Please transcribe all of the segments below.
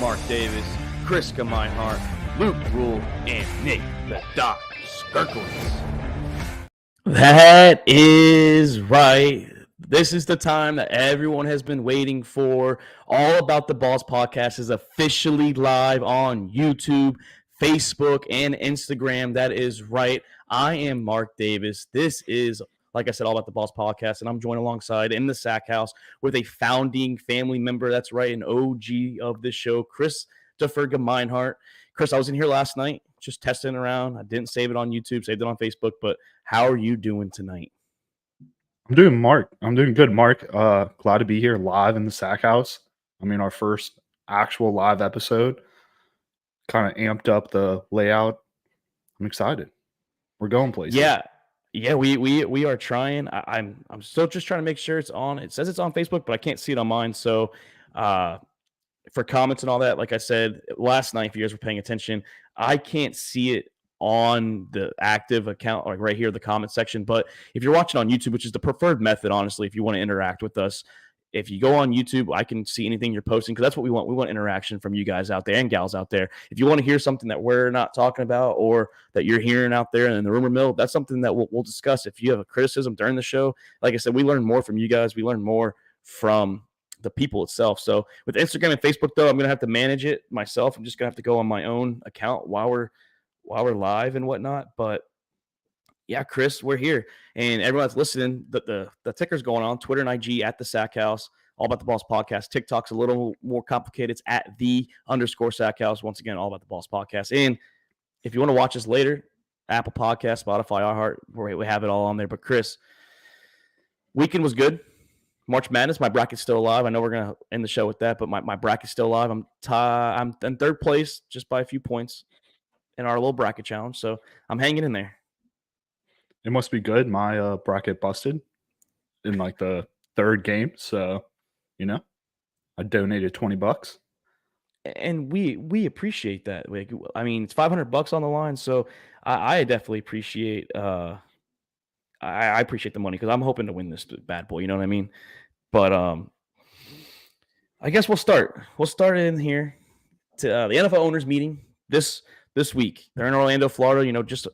Mark Davis, Chris Gemeinhart, Luke Rule, and Nick the Doc Skirkowitz. That is right. This is the time that everyone has been waiting for. All About the Balls podcast is officially live on YouTube, Facebook, and Instagram. That is right. I am Mark Davis. This is, like I said, All About the Balls podcast, and I'm joined alongside in the Sack House with a founding family member. That's right, an OG of this show, Christopher Gemeinhart. Chris, I was in here last night just testing around. I didn't save it on YouTube, saved it on Facebook, but how are you doing tonight? I'm doing good, Mark. Glad to be here live in the Sack House. I mean, our first actual live episode. Kind of amped up the layout. I'm excited. We're going places. Yeah, we are trying. I'm still just trying to make sure it's on. It says it's on Facebook, but I can't see it on mine. So, for comments and all that, like I said last night, if you guys were paying attention, I can't see it on the active account, like right here, the comment section. But if you're watching on YouTube, which is the preferred method, honestly, if you want to interact with us, if you go on YouTube, I can see anything you're posting because that's what we want. We want interaction from you guys out there and gals out there. If you want to hear something that we're not talking about or that you're hearing out there in the rumor mill, that's something that we'll discuss. If you have a criticism during the show, like I said, we learn more from you guys. We learn more from the people itself. So with Instagram and Facebook, though, I'm going to have to manage it myself. I'm just going to have to go on my own account while we're live and whatnot. But yeah, Chris, we're here. And everyone that's listening, the ticker's going on Twitter and IG at the Sack House, All About the Balls podcast. TikTok's a little more complicated. It's at _Sack House. Once again, All About the Balls podcast. And if you want to watch us later, Apple Podcast, Spotify, iHeart, we have it all on there. But Chris, weekend was good. March Madness, my bracket's still alive. I know we're going to end the show with that, but my bracket's still alive. I'm in third place just by a few points in our little bracket challenge. So I'm hanging in there. It must be good. My bracket busted in like the third game. So, I donated $20. And we appreciate that. Like, I mean, it's $500 on the line. So I definitely appreciate, I appreciate the money because I'm hoping to win this bad boy. You know what I mean? But I guess we'll start in here to the NFL owners meeting this week. They're in Orlando, Florida, just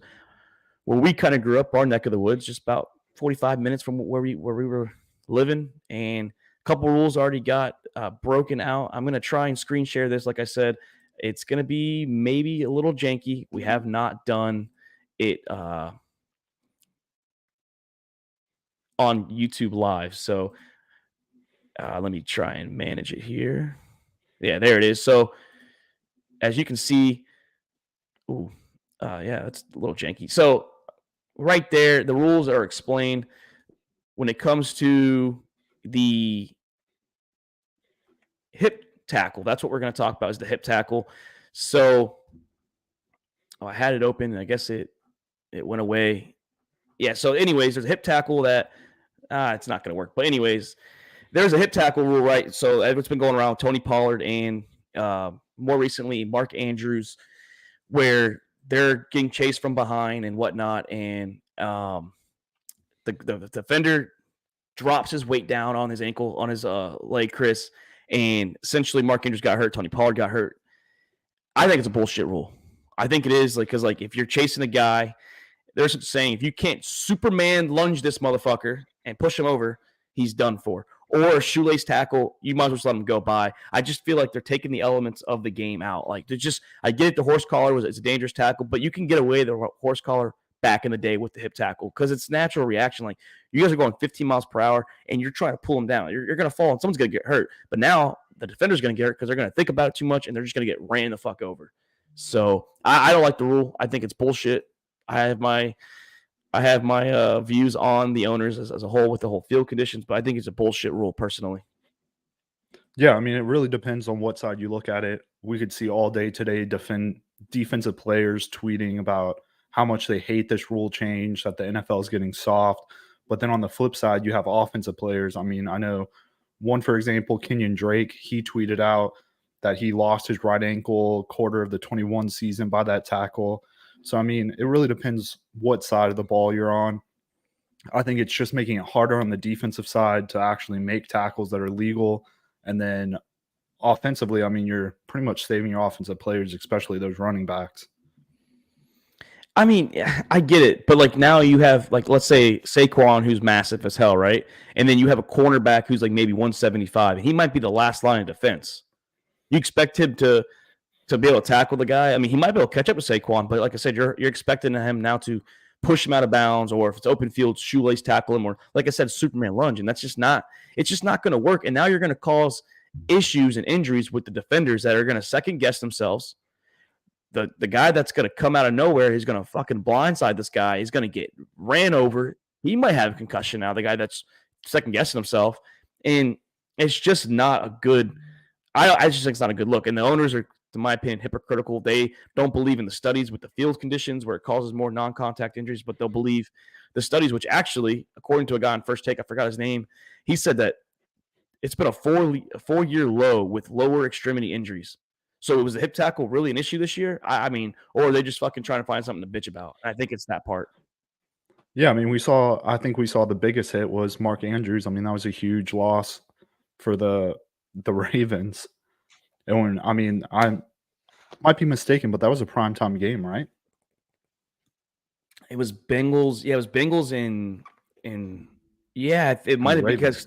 where we kind of grew up, our neck of the woods, just about 45 minutes from where we were living. And a couple rules already got broken out. I'm going to try and screen share this. Like I said, it's going to be maybe a little janky. We have not done it on YouTube Live. So let me try and manage it here. Yeah, there it is. So as you can see, yeah, it's a little janky. So right there, the rules are explained when it comes to the hip tackle. That's what we're going to talk about is the hip tackle. So I had it open, and I guess it went away. Yeah, so anyways, there's a hip tackle that it's not going to work. But anyways, there's a hip tackle rule, right? So it's been going around Tony Pollard and more recently Mark Andrews, where they're getting chased from behind and whatnot, and the defender drops his weight down on his ankle, on his leg, Chris, and essentially Mark Andrews got hurt, Tony Pollard got hurt. I think it's a bullshit rule. I think it is, because if you're chasing a guy, there's a saying, if you can't Superman lunge this motherfucker and push him over, he's done for. Or a shoelace tackle, you might as well just let him go by. I just feel like they're taking the elements of the game out. Like, I get it, the horse collar it's a dangerous tackle, but you can get away with the horse collar back in the day with the hip tackle because it's natural reaction. Like, you guys are going 15 miles per hour and you're trying to pull them down. You're going to fall and someone's going to get hurt. But now the defender's going to get hurt because they're going to think about it too much and they're just going to get ran the fuck over. So I don't like the rule. I think it's bullshit. I have my views on the owners as a whole with the whole field conditions, but I think it's a bullshit rule personally. Yeah, I mean, it really depends on what side you look at it. We could see all day today defensive players tweeting about how much they hate this rule change, that the NFL is getting soft. But then on the flip side, you have offensive players. I mean, I know one, for example, Kenyon Drake, he tweeted out that he lost his right ankle quarter of the 21 season by that tackle. So, I mean, it really depends what side of the ball you're on. I think it's just making it harder on the defensive side to actually make tackles that are legal. And then offensively, I mean, you're pretty much saving your offensive players, especially those running backs. I mean, I get it, but like now you have like let's say Saquon, who's massive as hell, right? And then you have a cornerback who's like maybe 175. He might be the last line of defense. You expect him to be able to tackle the guy. I mean, he might be able to catch up with Saquon, but like I said, you're expecting him now to push him out of bounds, or if it's open field, shoelace tackle him, or like I said, Superman lunge, and that's just not. It's just not going to work. And now you're going to cause issues and injuries with the defenders that are going to second guess themselves. The guy that's going to come out of nowhere, he's going to fucking blindside this guy. He's going to get ran over. He might have a concussion now. The guy that's second guessing himself, and it's just not a good. I just think it's not a good look. And the owners are, in my opinion, hypocritical. They don't believe in the studies with the field conditions where it causes more non-contact injuries, but they'll believe the studies, which actually, according to a guy on First Take, I forgot his name, he said that it's been a 4-year low with lower extremity injuries. So was the hip tackle really an issue this year? I mean, or are they just fucking trying to find something to bitch about? I think it's that part. Yeah, I mean, I think we saw the biggest hit was Mark Andrews. I mean, that was a huge loss for the Ravens. And when, I mean, I might be mistaken, but that was a primetime game, right? It was Bengals. Yeah, it was Bengals in yeah, it might have been because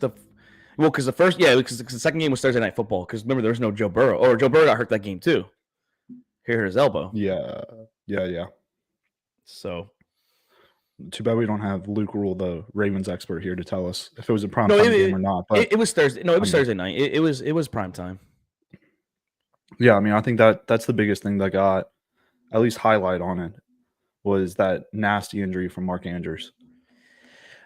because the second game was Thursday Night Football. Because remember, there was no Joe Burrow, or Joe Burrow got hurt that game too. He hurt his elbow. Yeah. So too bad we don't have Luke Rule, the Ravens expert, here to tell us if it was a primetime game or not. But it was Thursday. No, it was Thursday night. It was primetime. Yeah, I mean, I think that's the biggest thing that got at least highlight on it was that nasty injury from Mark Andrews.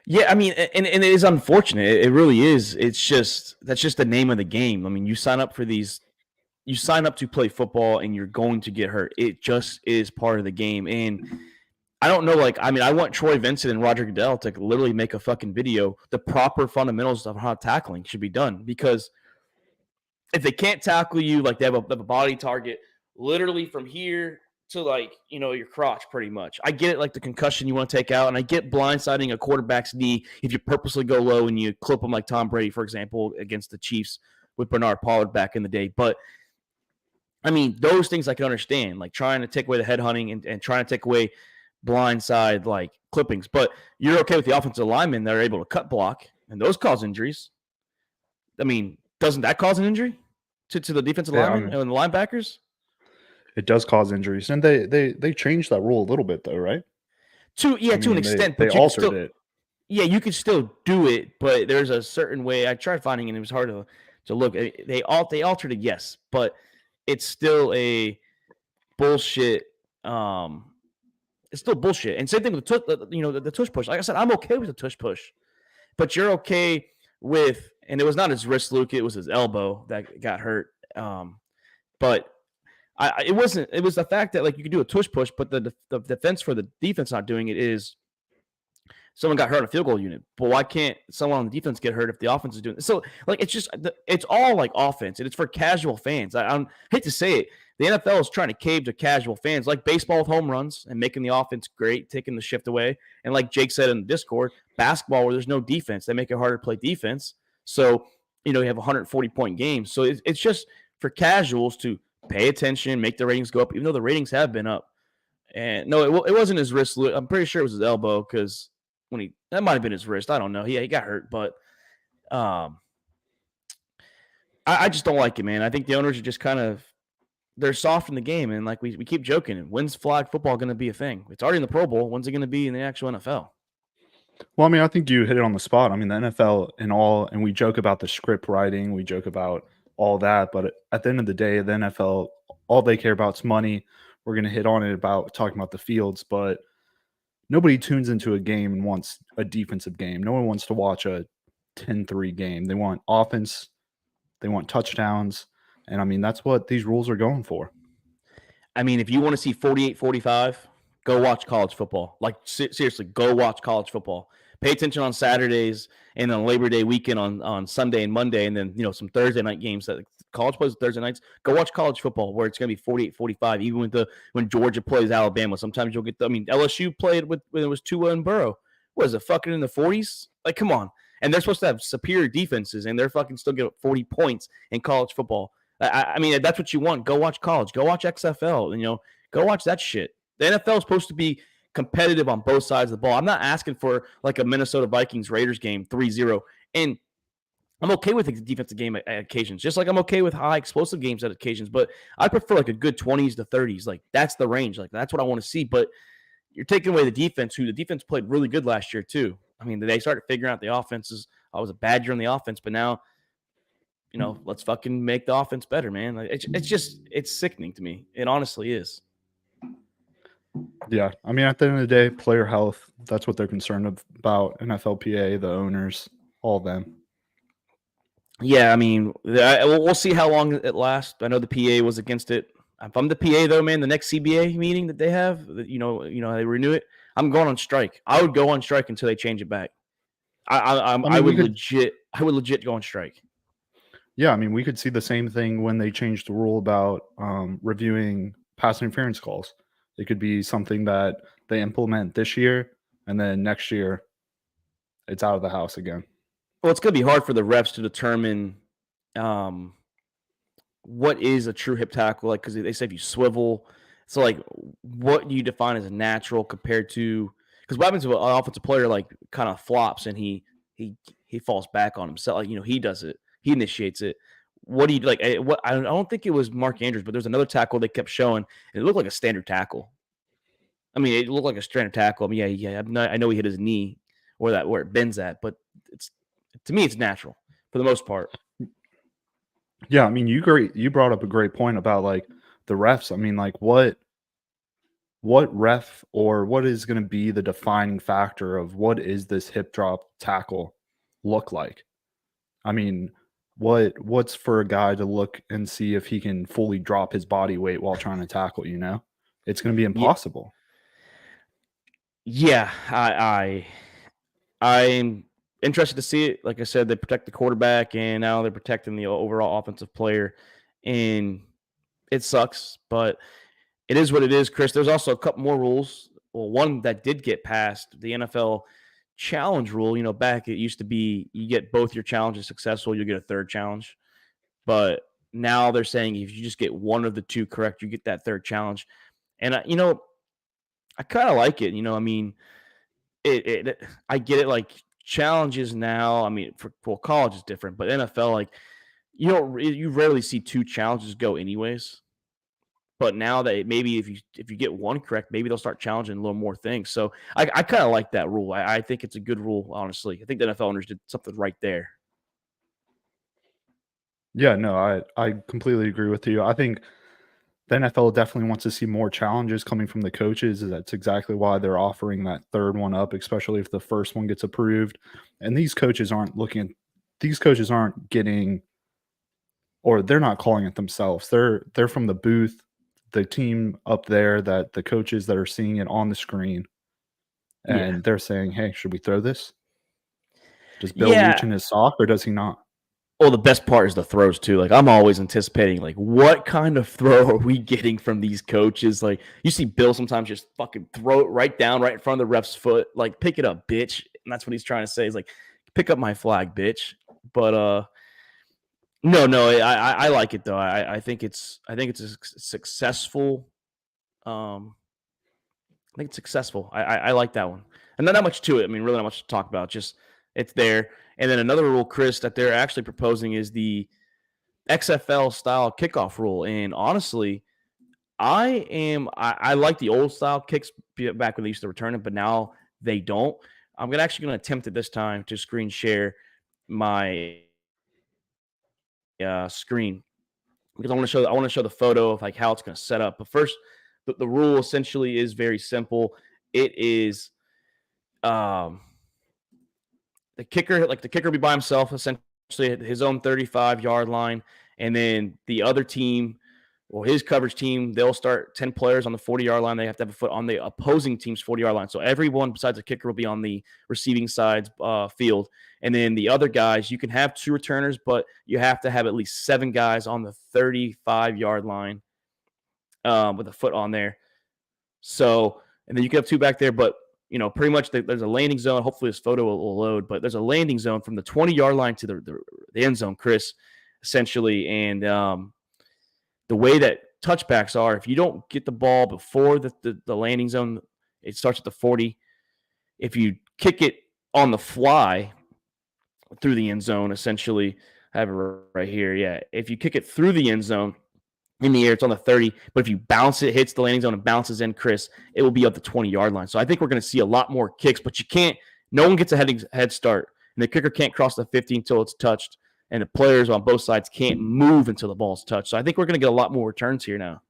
Yeah, I mean, and it is unfortunate. It really is. It's just that's just the name of the game. I mean, you sign up for these, you sign up to play football, and you're going to get hurt. It just is part of the game. And I don't know, like, I mean, I want Troy Vincent and Roger Goodell to literally make a fucking video. The proper fundamentals of how tackling should be done, because if they can't tackle you, like they have a body target literally from here to like, you know, your crotch pretty much. I get it, like the concussion you want to take out, and I get blindsiding a quarterback's knee if you purposely go low and you clip them like Tom Brady, for example, against the Chiefs with Bernard Pollard back in the day. But, I mean, those things I can understand, like trying to take away the head hunting and trying to take away blindside like clippings. But you're okay with the offensive linemen that are able to cut block, and those cause injuries. I mean, doesn't that cause an injury to the defensive linemen and the linebackers? It does cause injuries, and they changed that rule a little bit, though, right? To an extent, but they altered it. Yeah, you could still do it, but there's a certain way. I tried finding it; and it was hard to look. They altered it, yes, but it's still a bullshit. It's still bullshit. And same thing with the tush push. Like I said, I'm okay with the tush push, but you're okay with, and it was not his wrist, Luke. It was his elbow that got hurt. But it wasn't. It was the fact that like you could do a tush push, but the defense for the defense not doing it is someone got hurt on a field goal unit. But why can't someone on the defense get hurt if the offense is doing it? So like it's all like offense, and it's for casual fans. I hate to say it. The NFL is trying to cave to casual fans, like baseball with home runs and making the offense great, taking the shift away. And like Jake said in the Discord, basketball where there's no defense, they make it harder to play defense. So, you have 140-point games. So it's just for casuals to pay attention, make the ratings go up, even though the ratings have been up. And no, it wasn't his wrist. I'm pretty sure it was his elbow, because that might have been his wrist. I don't know. Yeah, he got hurt, but I just don't like it, man. I think the owners are just kind of, they're soft in the game, and like we keep joking, when's flag football going to be a thing? It's already in the Pro Bowl. When's it going to be in the actual NFL? Well, I mean, I think you hit it on the spot. I mean, the NFL and we joke about the script writing, we joke about all that, but at the end of the day, the NFL, all they care about is money. We're going to hit on it about talking about the fields, but nobody tunes into a game and wants a defensive game. No one wants to watch a 10-3 game. They want offense. They want touchdowns. And, I mean, that's what these rules are going for. I mean, if you want to see 48-45, go watch college football. Like, seriously, go watch college football. Pay attention on Saturdays and on Labor Day weekend on Sunday and Monday, and then, some Thursday night games that college plays Thursday nights. Go watch college football where it's going to be 48-45, even when Georgia plays Alabama. Sometimes you'll get LSU played when it was Tua and Burrow. What is it, fucking in the 40s? Like, come on. And they're supposed to have superior defenses, and they're fucking still get 40 points in college football. I mean, that's what you want. Go watch college. Go watch XFL. Go watch that shit. The NFL is supposed to be competitive on both sides of the ball. I'm not asking for like a Minnesota Vikings Raiders game 3-0. And I'm okay with the defensive game at occasions, just like I'm okay with high explosive games at occasions. But I prefer like a good 20s to 30s. Like that's the range. Like that's what I want to see. But you're taking away the defense, who the defense played really good last year too. I mean, they started figuring out the offenses. I was a bad year on the offense, but now, let's fucking make the offense better, man. Like, it's sickening to me. It honestly is. Yeah, I mean, at the end of the day, player health, that's what they're concerned about. NFLPA, the owners, all of them. Yeah, I mean, we'll see how long it lasts. I know the PA was against it. If I'm the PA, though, man, the next CBA meeting that they have, they renew it, I'm going on strike. I would go on strike until they change it back. I would legit go on strike. Yeah, I mean, we could see the same thing when they changed the rule about reviewing pass interference calls. It could be something that they implement this year, and then next year, it's out of the house again. Well, it's going to be hard for the refs to determine what is a true hip tackle, like, because they say if you swivel. So, like, what do you define as a natural compared to – because what happens to an offensive player, like, kind of flops and he falls back on himself. Like, he does it. He initiates it. What do you – like, I don't think it was Mark Andrews, but there's another tackle they kept showing, and it looked like a standard tackle. I mean, it looked like a standard tackle. I mean, yeah, I know he hit his knee where it bends at, but to me, it's natural for the most part. Yeah, I mean, you brought up a great point about like the refs. I mean, like what ref or what is going to be the defining factor of what is this hip drop tackle look like? I mean, what's for a guy to look and see if he can fully drop his body weight while trying to tackle, It's going to be impossible. Yeah, I'm interested to see it. Like I said, they protect the quarterback, and now they're protecting the overall offensive player, and it sucks, but it is what it is, Chris. There's also a couple more rules. Well, one that did get passed, the NFL challenge rule. Back it used to be you get both your challenges successful, you get a third challenge. But now they're saying if you just get one of the two correct, you get that third challenge. And I kind of like it. I mean, I get it. Like challenges now. I mean, for college is different, but NFL, like you rarely see two challenges go anyways. But now that maybe if you get one correct, maybe they'll start challenging a little more things. So I kind of like that rule. I think it's a good rule, honestly. I think the NFL owners did something right there. Yeah, no, I completely agree with you. I think the NFL definitely wants to see more challenges coming from the coaches. That's exactly why they're offering that third one up, especially if the first one gets approved. And these coaches aren't getting, or they're not calling it themselves. They're from the booth, the team up there, that the coaches that are seeing it on the screen, and they're saying, "Hey, should we throw this? Does Bill reach in his sock or does he not?" Well, the best part is the throws too. Like I'm always anticipating, like what kind of throw are we getting from these coaches? Like you see Bill sometimes just fucking throw it right down, right in front of the ref's foot. Like pick it up, bitch. And that's what he's trying to say. He's like, pick up my flag, bitch. But no, I like it though. I think it's a successful. I think it's successful. I like that one, and not that much to it. I mean, really not much to talk about. Just it's there. And then another rule, Chris, that they're actually proposing is the XFL style kickoff rule. And honestly, I like the old style kicks back when they used to return it, but now they don't. I'm actually going to attempt it this time to screen share my screen because I want to show the photo of like how it's going to set up. But first, the rule essentially is very simple. It is the kicker will be by himself, essentially at his own 35-yard line. And then the other team, or his coverage team, they'll start 10 players on the 40-yard line. They have to have a foot on the opposing team's 40-yard line. So everyone besides the kicker will be on the receiving side's field. And then the other guys, you can have two returners, but you have to have at least 7 guys on the 35-yard line with a foot on there. So, and then you can have 2 back there, but pretty much there's a landing zone. Hopefully this photo will load, but there's a landing zone from the 20-yard line to the end zone, Chris, essentially. And the way that touchbacks are, if you don't get the ball before the landing zone, it starts at the 40. If you kick it on the fly through the end zone, essentially, I have it right here. Yeah. If you kick it through the end zone in the air, it's on the 30. But if you bounce it, hits the landing zone and bounces in, Chris, it will be up the 20-yard line. So I think we're going to see a lot more kicks, but you can't, no one gets a head start. And the kicker can't cross the 50 until it's touched. And the players on both sides can't move until the ball's touched. So I think we're going to get a lot more returns here now.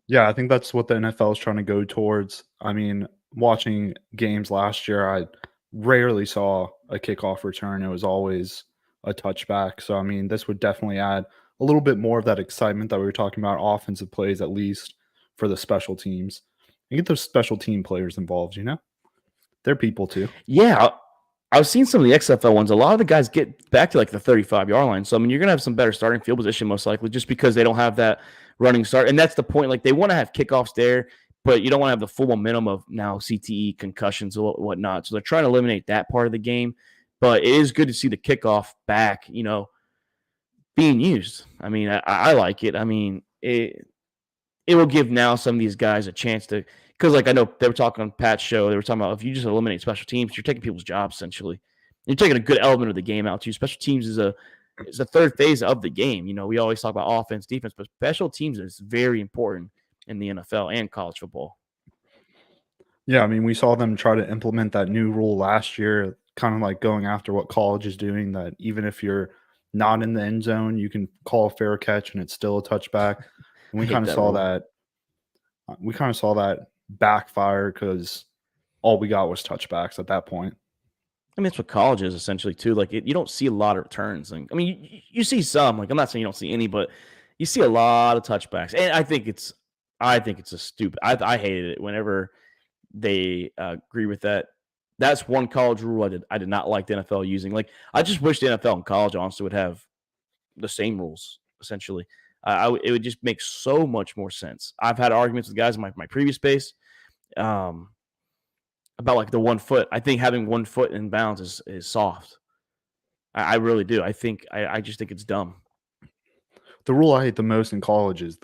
Yeah, I think that's what the NFL is trying to go towards. I mean, watching games last year, I rarely saw a kickoff return. It was always a touchback. So, I mean, this would definitely add a little bit more of that excitement that we were talking about, offensive plays, at least for the special teams. And get those special team players involved, you know? They're people too. Yeah, I've seen some of the XFL ones. A lot of the guys get back to like the 35-yard line. So, I mean, you're going to have some better starting field position most likely just because they don't have that running start. And that's the point. Like, they want to have kickoffs there, but you don't want to have the full momentum of now CTE, concussions, or whatnot. So they're trying to eliminate that part of the game. But it is good to see the kickoff back, being used. I mean, I like it. I mean, it will give now some of these guys a chance to – because, like, I know they were talking on Pat's show. They were talking about if you just eliminate special teams, you're taking people's jobs, essentially. You're taking a good element of the game out, too. Special teams is a third phase of the game. We always talk about offense, defense, but special teams is very important in the NFL and college football. Yeah, I mean, we saw them try to implement that new rule last year, kind of like going after what college is doing, that even if you're not in the end zone, you can call a fair catch and it's still a touchback. And we kind of saw that. We kind of saw that backfire because all we got was touchbacks at that point. I mean, it's what college is essentially too. Like, you don't see a lot of returns. Like, I mean, you see some. Like, I'm not saying you don't see any, but you see a lot of touchbacks. And I think it's a stupid. I hated it whenever they agree with that. That's one college rule I did not like the NFL using. Like, I just wish the NFL and college honestly would have the same rules essentially. It would just make so much more sense. I've had arguments with guys in my previous space about like the 1 foot. I think having 1 foot in bounds is soft. I really do. I just think it's dumb. The rule I hate the most in college is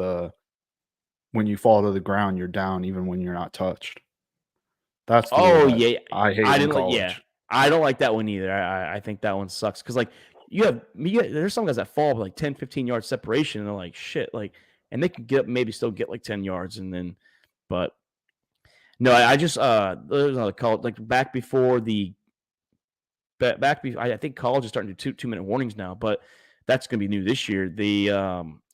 when you fall to the ground, you're down even when you're not touched. That's the rule yeah. I hate in college. I don't like that one either. I think that one sucks because like there's some guys that fall with like 10, 15 yard separation and they're like shit, like, and they can get maybe still get like 10 yards and then, but no, I just there's another call like back before I think college is starting to do 2-minute warnings now, but that's gonna be new this year. The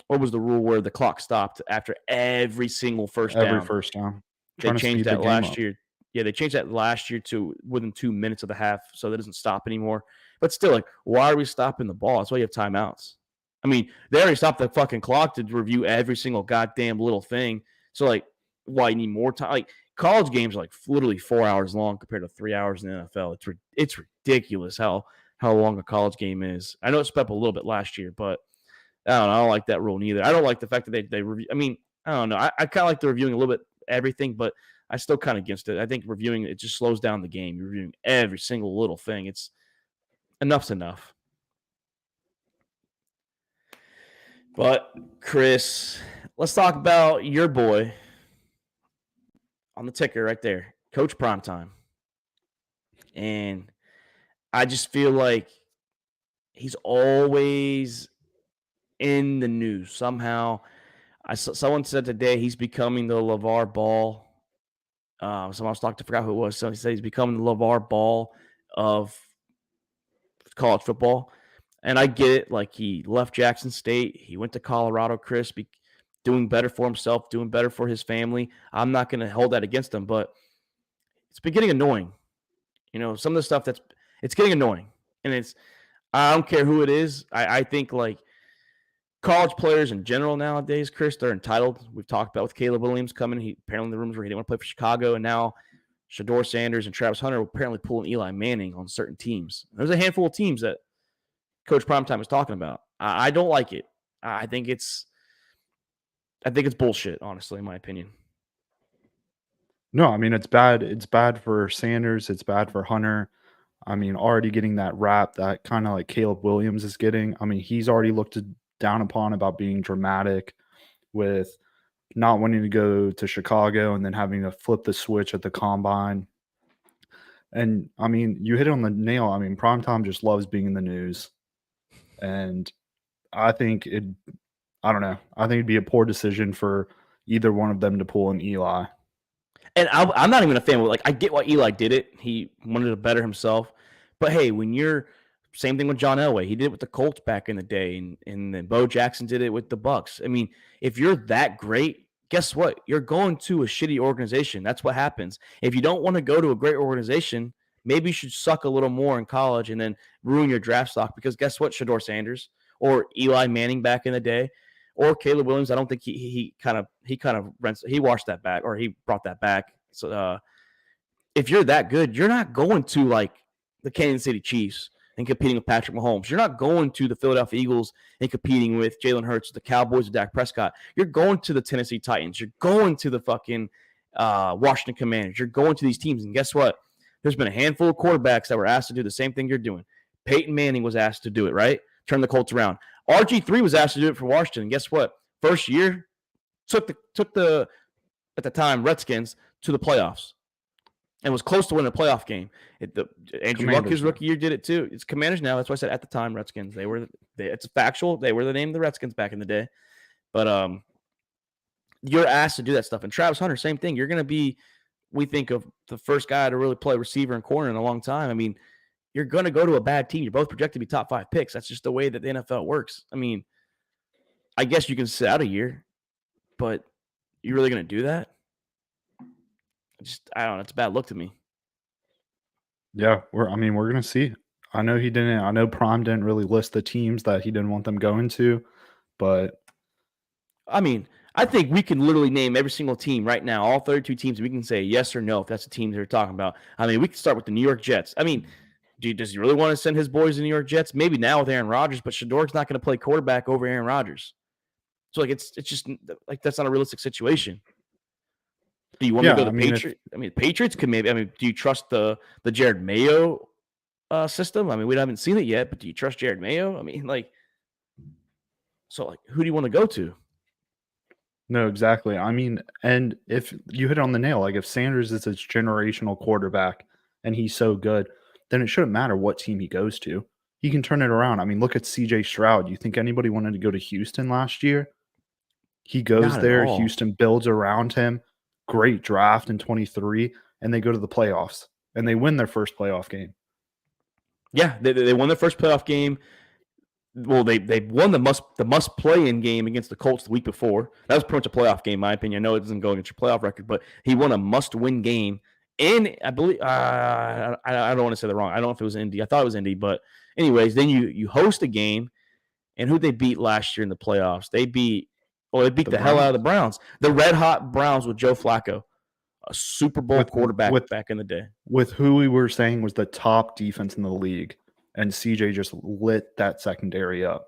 what was the rule where the clock stopped after every single first down? Every first down. They changed that last year. Yeah, they changed that last year to within 2 minutes of the half, so that doesn't stop anymore. But still, like, why are we stopping the ball? That's why you have timeouts. I mean, they already stopped the fucking clock to review every single goddamn little thing. So, like, why you need more time? Like, college games are like literally 4 hours long compared to 3 hours in the NFL. It's ridiculous how long a college game is. I know it sped up a little bit last year, but I don't like that rule neither. I don't like the fact that they review. I mean, I don't know. I kind of like the reviewing a little bit everything, but I still kind of against it. I think reviewing it just slows down the game. You're reviewing every single little thing. It's enough's enough. But Chris, let's talk about your boy on the ticker right there, Coach Primetime. And I just feel like he's always in the news somehow. Someone said today he's becoming the LeVar Ball. Someone else talked, I forgot who it was. So he said he's becoming the LeVar Ball of college football. And I get it. Like, he left Jackson State. He went to Colorado, Chris, doing better for himself, doing better for his family. I'm not going to hold that against him, but it's been getting annoying. Some of the stuff it's getting annoying. And I don't care who it is. I think, like, college players in general nowadays, Chris, they're entitled. We've talked about with Caleb Williams coming. Apparently the rumors were he didn't want to play for Chicago, and now Shedeur Sanders and Travis Hunter are apparently pulling Eli Manning on certain teams. There's a handful of teams that Coach Primetime is talking about. I don't like it. I think it's bullshit, honestly, in my opinion. No, I mean, it's bad. It's bad for Sanders. It's bad for Hunter. I mean, already getting that rap that kind of like Caleb Williams is getting. I mean, he's already looked down upon about being dramatic with not wanting to go to Chicago and then having to flip the switch at the combine. And I mean, you hit it on the nail. I mean, primetime just loves being in the news. And I think it, I don't know. I think it'd be a poor decision for either one of them to pull an Eli. And I'm not even a fan of like I get why Eli did it. He wanted to better himself. But hey, when you're same thing with John Elway, he did it with the Colts back in the day, and then Bo Jackson did it with the Bucks. I mean, if you're that great, guess what? You're going to a shitty organization. That's what happens. If you don't want to go to a great organization, maybe you should suck a little more in college and then ruin your draft stock. Because guess what? Shador Sanders or Eli Manning back in the day, or Caleb Williams. I don't think he washed that back, or he brought that back. So if you're that good, you're not going to like the Kansas City Chiefs and competing with Patrick Mahomes. You're not going to the Philadelphia Eagles and competing with Jalen Hurts, the Cowboys, with Dak Prescott. You're going to the Tennessee Titans. You're going to the fucking Washington Commanders. You're going to these teams, and guess what? There's been a handful of quarterbacks that were asked to do the same thing you're doing. Peyton Manning was asked to do it, right? Turn the Colts around. RG3 was asked to do it for Washington. And guess what? First year, took the at the time Redskins to the playoffs and was close to winning a playoff game. Andrew Luck, his rookie year, did it too. It's Commanders now. That's why I said at the time Redskins. It's factual. They were the name of the Redskins back in the day. But you're asked to do that stuff. And Travis Hunter, same thing. You're going to be, we think, of the first guy to really play receiver and corner in a long time. I mean, you're going to go to a bad team. You're both projected to be top 5 picks. That's just the way that the NFL works. I mean, I guess you can sit out a year, but you're really going to do that? I don't know. It's a bad look to me. Yeah, we're going to see. I know Prime didn't really list the teams that he didn't want them going to, but I mean, I think we can literally name every single team right now, all 32 teams. We can say yes or no if that's the teams they're talking about. I mean, we can start with the New York Jets. I mean, does he really want to send his boys to the New York Jets? Maybe now with Aaron Rodgers, but Shador's not going to play quarterback over Aaron Rodgers. So like it's just like that's not a realistic situation. Do you want to go to the Patriots? Patriots could maybe. I mean, do you trust the Jared Mayo system? I mean, we haven't seen it yet, but do you trust Jared Mayo? I mean, like, so like, who do you want to go to? No, exactly. I mean, and if you hit it on the nail, like if Sanders is a generational quarterback and he's so good, then it shouldn't matter what team he goes to. He can turn it around. I mean, look at CJ Stroud. You think anybody wanted to go to Houston last year? He goes there. Houston builds around him. Great draft in 23, and they go to the playoffs and they win their first playoff game. Yeah, they won their first playoff game. Well, they won the must play in game against the Colts the week before. That was pretty much a playoff game, in my opinion. I know it doesn't go against your playoff record, but he won a must win game. And I believe I don't want to say the wrong. I don't know if it was Indy. I thought it was Indy, but anyways, then you host a game, and who they beat last year in the playoffs? They beat the hell out of the Browns. The red hot Browns with Joe Flacco, a Super Bowl quarterback back in the day. With who we were saying was the top defense in the league, and CJ just lit that secondary up.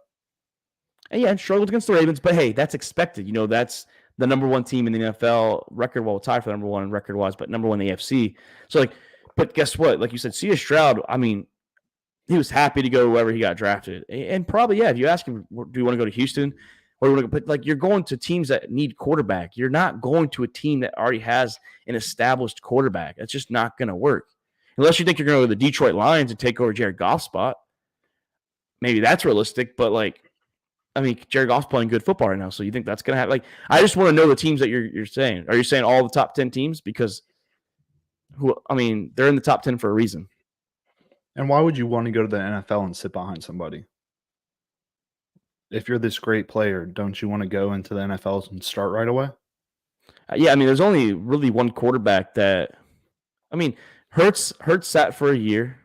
And yeah, and struggled against the Ravens, but hey, that's expected. You know, that's the number 1 team in the NFL record. Well, tied for the number 1 record-wise, but number 1 in the AFC. So like, but guess what? Like you said, C.J. Stroud, I mean, he was happy to go wherever he got drafted. And probably, yeah, if you ask him, do you want to go to Houston? Or but like you're going to teams that need quarterback. You're not going to a team that already has an established quarterback. That's just not going to work. Unless you think you're going to go to the Detroit Lions and take over Jared Goff's spot. Maybe that's realistic, but like, I mean, Jared Goff's playing good football right now, so you think that's going to happen? Like, I just want to know the teams that you're saying. Are you saying all the top 10 teams? Because, they're in the top 10 for a reason. And why would you want to go to the NFL and sit behind somebody? If you're this great player, don't you want to go into the NFL and start right away? Yeah, I mean, there's only really one quarterback that, Hurts sat for a year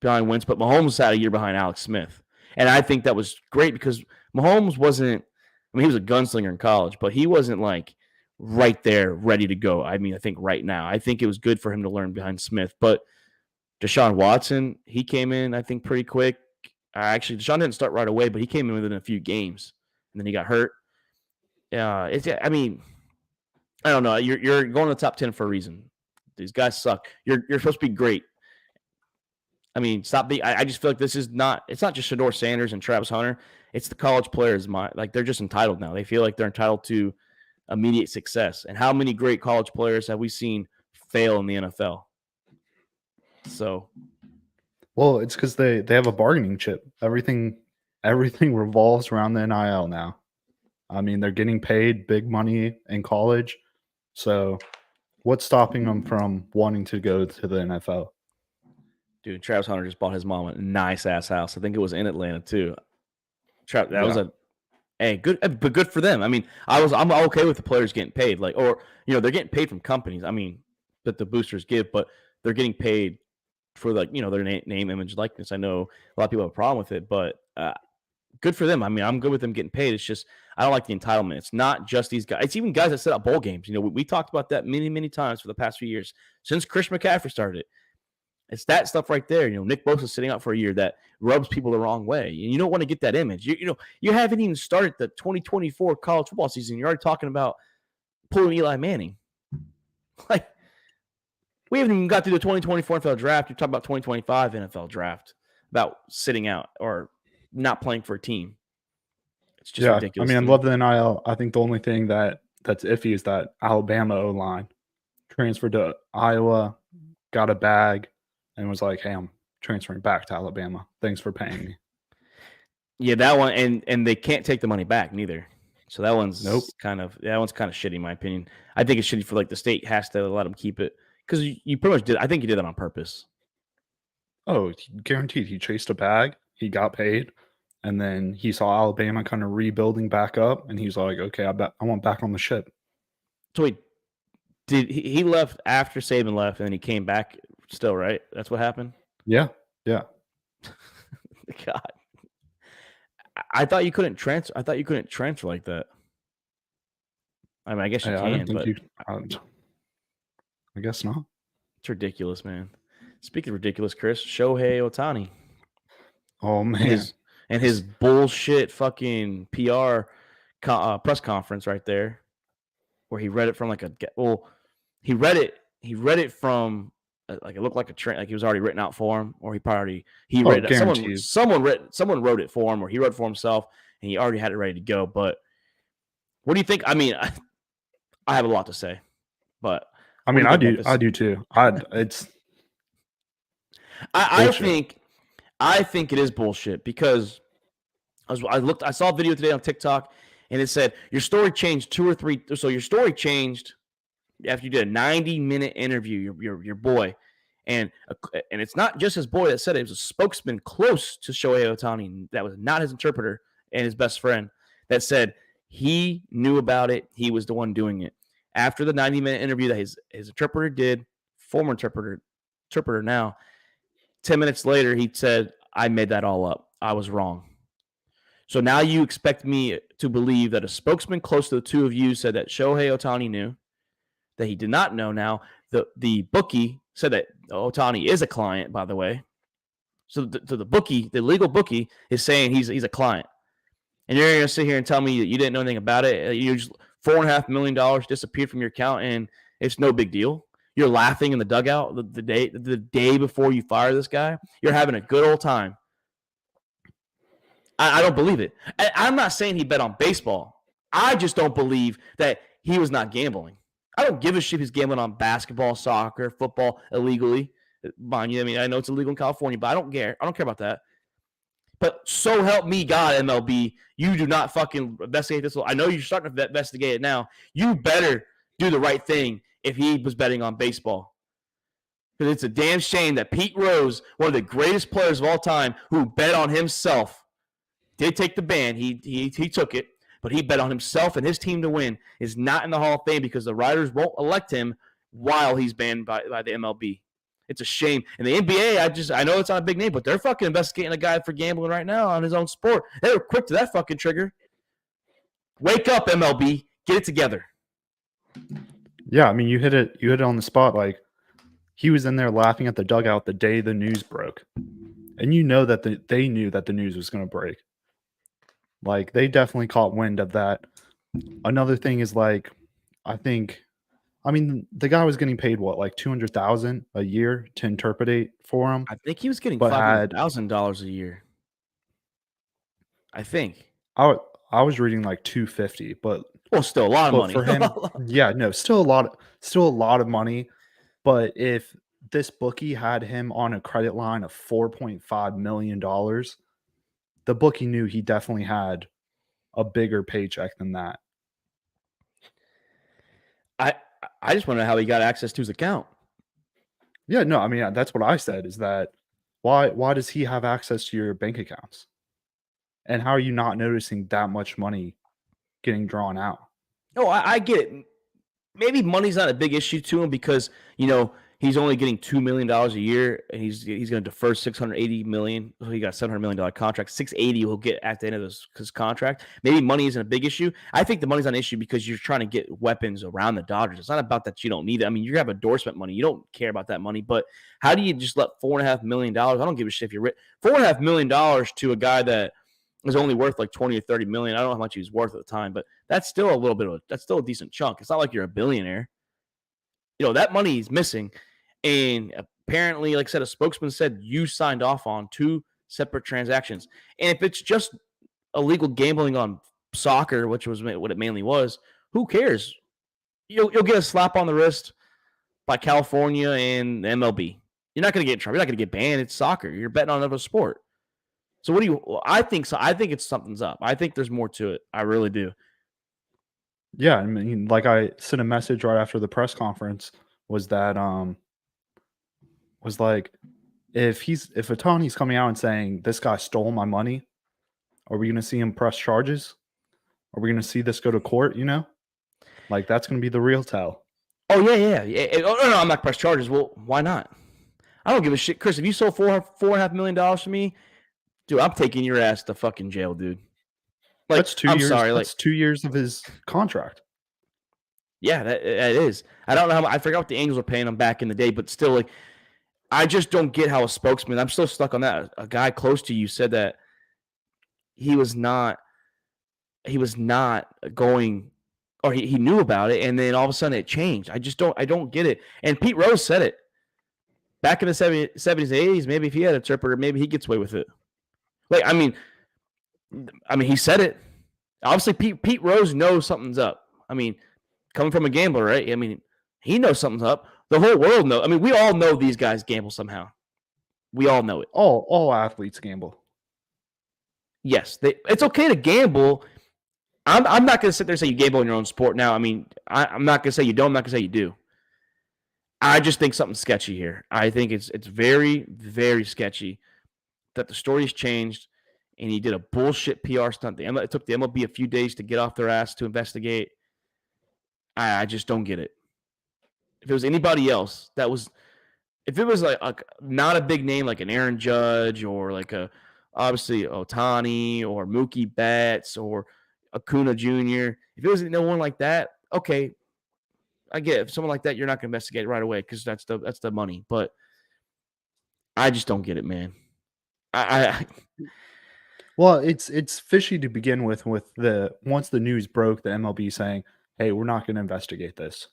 behind Wentz, but Mahomes sat a year behind Alex Smith. And I think that was great because Mahomes wasn't, he was a gunslinger in college, but he wasn't like right there ready to go. I think right now, I think it was good for him to learn behind Smith. But Deshaun Watson, he came in, I think, pretty quick. Actually, Deshaun didn't start right away, but he came in within a few games, and then he got hurt. I don't know. You're going to the top 10 for a reason. These guys suck. You're supposed to be great. I mean, stop being. I just feel like this is not. It's not just Shador Sanders and Travis Hunter. It's the college players. Like they're just entitled now. They feel like they're entitled to immediate success. And how many great college players have we seen fail in the NFL? So, well, it's because they have a bargaining chip. Everything revolves around the NIL now. I mean, they're getting paid big money in college. So, what's stopping them from wanting to go to the NFL? dude, Travis Hunter just bought his mom a nice ass house. I think it was in Atlanta too. That was good, but good for them. I mean, I'm okay with the players getting paid, like, or they're getting paid from companies. I mean, that the boosters give, but they're getting paid for like their name, image, likeness. I know a lot of people have a problem with it, but good for them. I mean, I'm good with them getting paid. It's just I don't like the entitlement. It's not just these guys. It's even guys that set up bowl games. We talked about that many times for the past few years since Chris McCaffrey started it. It's that stuff right there. Nick Bosa sitting out for a year that rubs people the wrong way. You don't want to get that image. You haven't even started the 2024 college football season. You're already talking about pulling Eli Manning. Like, we haven't even got through the 2024 NFL draft. You're talking about 2025 NFL draft, about sitting out or not playing for a team. It's just ridiculous. I mean, I love the NIL. I think the only thing that's iffy is that Alabama O-line transferred to Iowa, got a bag, and was like, hey, I'm transferring back to Alabama. Thanks for paying me. Yeah, that one, and they can't take the money back neither. So that one's kind of shitty in my opinion. I think it's shitty for like the state has to let them keep it because you pretty much did. I think you did that on purpose. Oh, guaranteed. He chased a bag. He got paid. And then he saw Alabama kind of rebuilding back up, and he's like, okay, I want back on the ship. So he left after Saban left, and then he came back still, right? That's what happened? Yeah. God. I thought you couldn't transfer. I thought you couldn't transfer like that. I mean, I guess you can, but I guess not. It's ridiculous, man. Speaking of ridiculous, Chris, Shohei Ohtani. Oh, man. And his bullshit fucking PR press conference right there, where he read it from he read it from like it looked like a train, like he was already written out for him, or read it. Someone wrote it for him, or he wrote it for himself, and he already had it ready to go. But what do you think? I mean, I have a lot to say, but I mean, I do too. I think it is bullshit because I saw a video today on TikTok and it said your story changed 2 or 3. So your story changed after you did a 90-minute interview, your boy, and it's not just his boy that said it. It was a spokesman close to Shohei Ohtani that was not his interpreter and his best friend that said he knew about it. He was the one doing it. After the 90-minute interview that his interpreter did, former interpreter now, 10 minutes later, he said, I made that all up. I was wrong. So now you expect me to believe that a spokesman close to the two of you said that Shohei Ohtani knew, that he did not know. Now, the bookie said that Ohtani is a client, by the way. So the bookie, the legal bookie, is saying he's a client. And you're going to sit here and tell me that you didn't know anything about it. You just $4.5 million disappeared from your account, and it's no big deal. You're laughing in the dugout the day before you fire this guy. You're having a good old time. I don't believe it. I'm not saying he bet on baseball. I just don't believe that he was not gambling. I don't give a shit if he's gambling on basketball, soccer, football illegally. Mind you, I mean, I know it's illegal in California, but I don't care. I don't care about that. But so help me God, MLB, you do not fucking investigate this. I know you're starting to investigate it now. You better do the right thing if he was betting on baseball. Because it's a damn shame that Pete Rose, one of the greatest players of all time, who bet on himself, did take the ban. He took it, but he bet on himself and his team to win, is not in the Hall of Fame because the writers won't elect him while he's banned by the MLB. It's a shame. And the NBA, I know it's not a big name, but they're fucking investigating a guy for gambling right now on his own sport. They were quick to that fucking trigger. Wake up, MLB. Get it together. Yeah, I mean, you hit it on the spot. Like, he was in there laughing at the dugout the day the news broke. And you know that they knew that the news was going to break. Like, they definitely caught wind of that. Another thing is, like, I think I mean, the guy was getting paid what, like 200,000 a year to interpret for him, I think he was getting but had $500,000 a year. I think. I wa- I was reading like 250, Well, still a lot of but money. for him, yeah, no, still a lot of money. But if this bookie had him on a credit line of $4.5 million, the bookie knew he definitely had a bigger paycheck than that. I I just want to know how he got access to his account. Yeah, no, I mean, that's what I said is that why does he have access to your bank accounts? And how are you not noticing that much money getting drawn out? No, I get it. Maybe money's not a big issue to him because he's only getting $2 million a year, and he's going to defer 680 million. So he got $700 million contract. 680 he'll get at the end of his contract. Maybe money isn't a big issue. I think the money's not an issue because you're trying to get weapons around the Dodgers. It's not about that you don't need it. I mean, you have endorsement money. You don't care about that money, but how do you just let $4.5 million? I don't give a shit if you're rich. $4.5 million to a guy that is only worth like 20 or 30 million. I don't know how much he was worth at the time, but that's still that's still a decent chunk. It's not like you're a billionaire. That money is missing. And apparently, like I said, a spokesman said you signed off on 2 separate transactions. And if it's just illegal gambling on soccer, which was what it mainly was, who cares? You'll get a slap on the wrist by California and the MLB. You're not going to get in trouble. You're not going to get banned. It's soccer. You're betting on another sport. So what do you? I think so. I think it's something's up. I think there's more to it. I really do. Yeah, I mean, like I sent a message right after the press conference was that was like if Otani's coming out and saying this guy stole my money, are we going to see him press charges? Are we going to see this go to court? Like that's going to be the real tell. Oh yeah. Oh no, I'm not press charges. Well, why not? I don't give a shit, Chris. If you sold $4.5 million to me, dude, I'm taking your ass to fucking jail, dude. Like, That's 2 I'm years. sorry. That's 2 years of his contract. Yeah, that is. I don't know how. I forgot what the Angels were paying him back in the day, but still, like, I just don't get how a spokesman. I'm still stuck on that. A guy close to you said that he was not going, or he knew about it, and then all of a sudden it changed. I don't get it. And Pete Rose said it back in the 70s and 80s. Maybe if he had an interpreter, maybe he gets away with it. Like, I mean, he said it. Obviously, Pete Rose knows something's up. I mean, coming from a gambler, right? I mean, he knows something's up. The whole world knows. I mean, we all know these guys gamble somehow. We all know it. All athletes gamble. Yes, it's okay to gamble. I'm not going to sit there and say you gamble in your own sport. Now, I mean, I'm not going to say you don't. I'm not going to say you do. I just think something's sketchy here. I think it's very, very sketchy that the story's changed, and he did a bullshit PR stunt. It took the MLB a few days to get off their ass to investigate. I just don't get it. If it was anybody else, if it was like not a big name like an Aaron Judge or like obviously Ohtani or Mookie Betts or Acuna Jr., if it was no one like that, okay, I get it. If someone like that, you're not going to investigate right away because that's the money. But I just don't get it, man. Well, it's fishy to begin with once the news broke, the MLB saying, "Hey, we're not going to investigate this.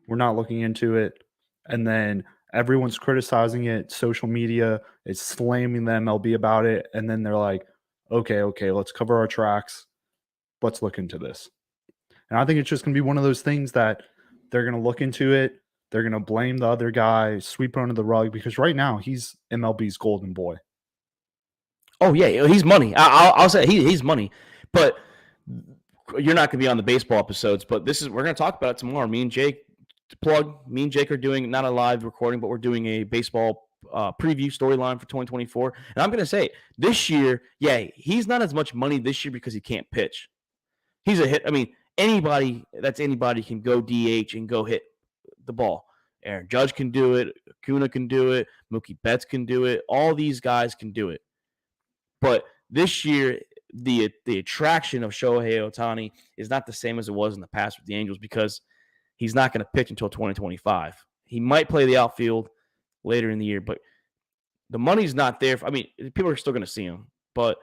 We're not looking into it." And then everyone's criticizing it, social media is slamming the MLB about it, and then they're like, "Okay, let's cover our tracks. Let's look into this." And I think it's just going to be one of those things that they're going to look into it, they're going to blame the other guy, sweep it under the rug because right now he's MLB's golden boy. Oh yeah, he's money. I'll say he's money, but you're not going to be on the baseball episodes. But we're going to talk about it tomorrow. Me and Jake are doing not a live recording, but we're doing a baseball preview storyline for 2024. And I'm going to say this year, yeah, he's not as much money this year because he can't pitch. He's a hit. I mean, anybody can go DH and go hit the ball. Aaron Judge can do it. Acuna can do it. Mookie Betts can do it. All these guys can do it. But this year, the attraction of Shohei Ohtani is not the same as it was in the past with the Angels because he's not going to pitch until 2025. He might play the outfield later in the year, but the money's not there. People are still going to see him, but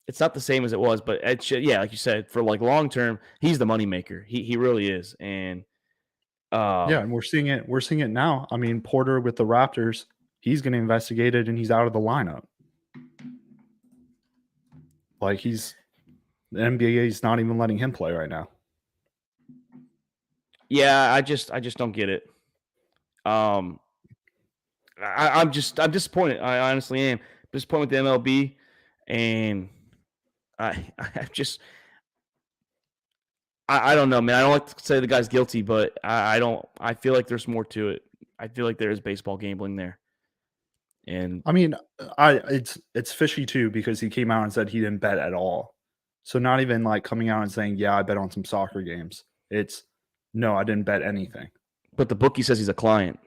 it's not the same as it was. But like you said, for like long term, he's the moneymaker. He really is, and Yeah, and we're seeing it. We're seeing it now. I mean, Porter with the Raptors, he's getting investigated and he's out of the lineup. Like the NBA is not even letting him play right now. Yeah, I just don't get it. I'm disappointed. I honestly am disappointed with the MLB, and I don't know, man. I don't like to say the guy's guilty, but I don't. I feel like there's more to it. I feel like there is baseball gambling there, and I mean, it's fishy too because he came out and said he didn't bet at all. So not even like coming out and saying, "Yeah, I bet on some soccer games." It's no, I didn't bet anything. but the bookie says he's a client.